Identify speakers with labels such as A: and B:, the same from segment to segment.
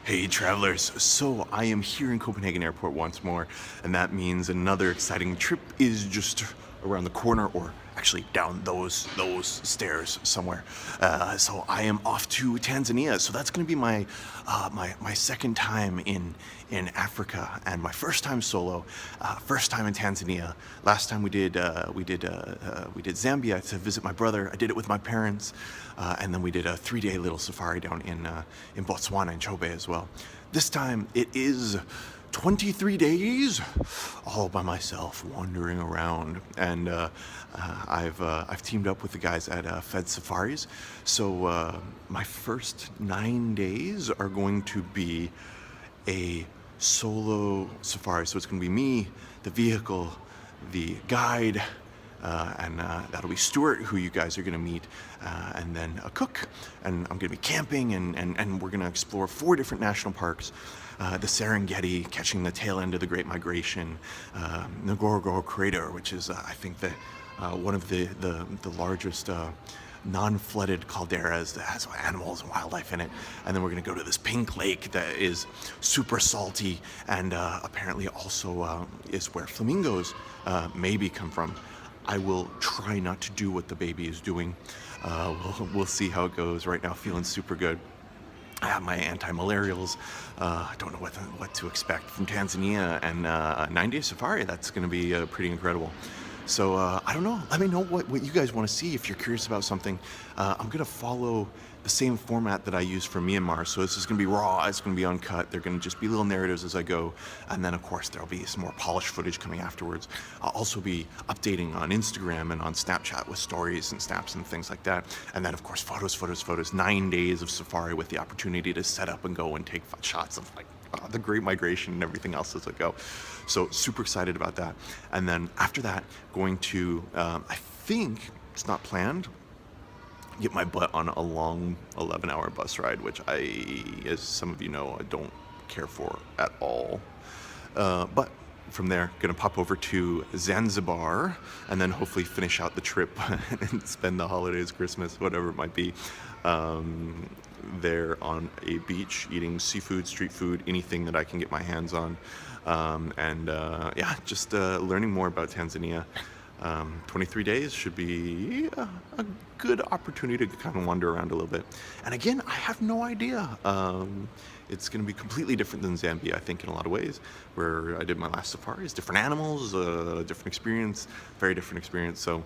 A: Hey travelers, so I am here in Copenhagen Airport once more, and that means another exciting trip is just around the corner, or actually down those stairs somewhere. So I am off to Tanzania. So that's going to be my second time in Africa, and my first time solo, first time in Tanzania. Last time we did Zambia to visit my brother. I did it with my parents, and then we did a 3-day little safari down in Botswana in Chobe as well. This time it is 23 days all by myself wandering around, and I've teamed up with the guys at Fed Safaris. So my first 9 days are going to be a solo safari. So it's going to be me, the vehicle, the guide, and that'll be Stuart, who you guys are going to meet, and then a cook. And I'm going to be camping, and we're going to explore 4 different national parks. The Serengeti, catching the tail end of the Great Migration, Ngorongoro Crater, which is I think one of the largest non-flooded calderas that has animals and wildlife in it. And then we're going to go to this pink lake that is super salty, and apparently also is where flamingos maybe come from. I will try not to do what the baby is doing. We'll see how it goes. Right now, feeling super good. I have my anti-malarials. I don't know what to expect from Tanzania, and a 9-day safari. That's going to be pretty incredible. So I don't know. Let me know what you guys want to see if you're curious about something. I'm going to follow the same format that I use for Myanmar. So this is going to be raw. It's going to be uncut. They're going to just be little narratives as I go. And then, of course, there'll be some more polished footage coming afterwards. I'll also be updating on Instagram and on Snapchat with stories and snaps and things like that. And then, of course, photos. 9 days of safari with the opportunity to set up and go and take shots of the Great Migration and everything else as I go. So super excited about that. And then after that, going to, I think it's not planned, get my butt on a long 11-hour bus ride, which as some of you know, I don't care for at all. But from there, gonna pop over to Zanzibar, and then hopefully finish out the trip and spend the holidays, Christmas, whatever it might be, there on a beach, eating seafood, street food, anything that I can get my hands on. Just learning more about Tanzania. 23 days should be a good opportunity to kind of wander around a little bit. And again, I have no idea. It's going to be completely different than Zambia, I think, in a lot of ways, where I did my last safaris. Different animals, different experience, very different experience. So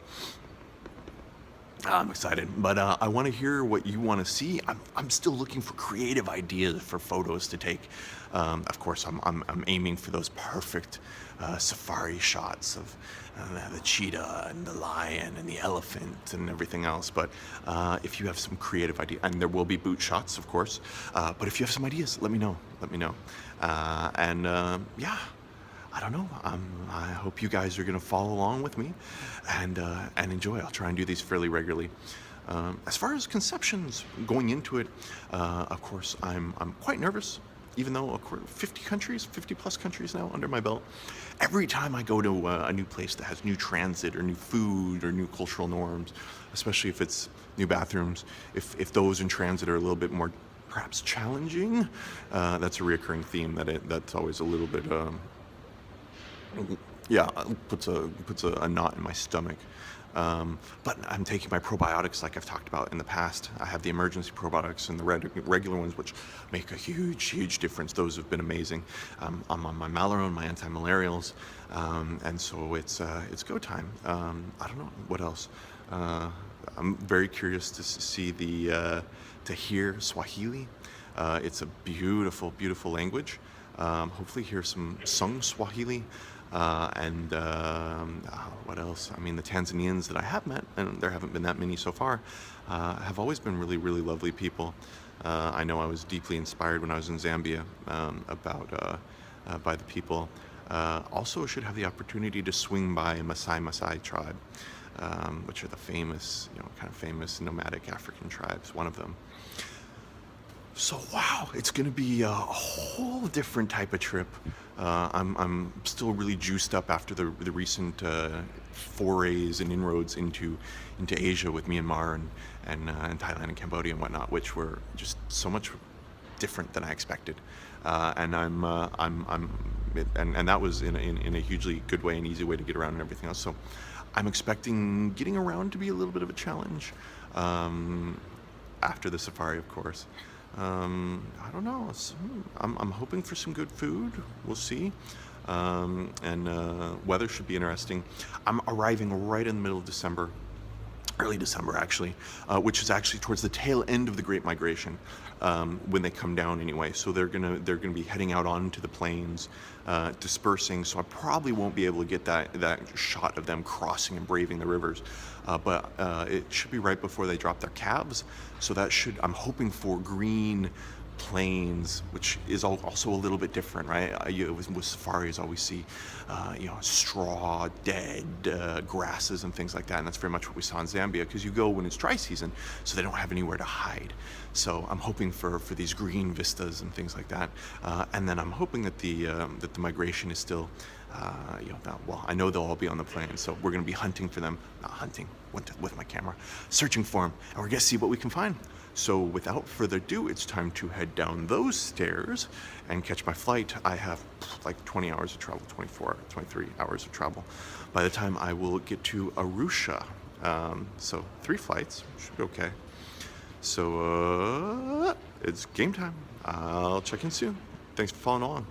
A: I'm excited, but I want to hear what you want to see. I'm still looking for creative ideas for photos to take. Of course, I'm aiming for those perfect safari shots of the cheetah and the lion and the elephant and everything else. But if you have some creative idea, and there will be boot shots, of course. But if you have some ideas, let me know. I don't know. I hope you guys are going to follow along with me and enjoy. I'll try and do these fairly regularly. As far as conceptions going into it, of course, I'm quite nervous, even though 50 plus countries now under my belt. Every time I go to a new place that has new transit or new food or new cultural norms, especially if it's new bathrooms, if those in transit are a little bit more perhaps challenging, that's a reoccurring theme that's always a little bit puts a knot in my stomach. But I'm taking my probiotics like I've talked about in the past. I have the emergency probiotics and the regular ones, which make a huge difference. Those have been amazing. I'm on my Malarone, my anti-malarials, and so it's go time. I don't know what else. I'm very curious to hear Swahili. It's a beautiful language. Hopefully hear some sung Swahili. What else? I mean, the Tanzanians that I have met, and there haven't been that many so far, have always been really lovely people. I know I was deeply inspired when I was in Zambia by the people. Also should have the opportunity to swing by a Maasai tribe, which are the famous nomadic African tribes, one of them. So wow, it's going to be a whole different type of trip. I'm still really juiced up after the recent forays and inroads into Asia with Myanmar and Thailand and Cambodia and whatnot, which were just so much different than I expected, and and that was in a hugely good way, an easy way to get around and everything else. So I'm expecting getting around to be a little bit of a challenge after the safari, of course. I don't know. I'm hoping for some good food. We'll see. And weather should be interesting. I'm arriving right in the middle of December, early December actually, which is actually towards the tail end of the Great Migration, when they come down anyway. So they're gonna be heading out onto the plains, dispersing. So I probably won't be able to get that shot of them crossing and braving the rivers, but it should be right before they drop their calves. So that should, I'm hoping for green plains, which is also a little bit different, right? With safaris, always see, straw, dead grasses and things like that, and that's very much what we saw in Zambia. Because you go when it's dry season, so they don't have anywhere to hide. So I'm hoping for these green vistas and things like that, and then I'm hoping that the migration is still, well, I know they'll all be on the plains, so we're going to be hunting for them, not hunting with my camera, searching for them, and we're going to see what we can find. So without further ado, it's time to head down those stairs and catch my flight. I have like 20 hours of travel, 24, 23 hours of travel by the time I will get to Arusha. So 3 flights, should be okay. So it's game time. I'll check in soon. Thanks for following along.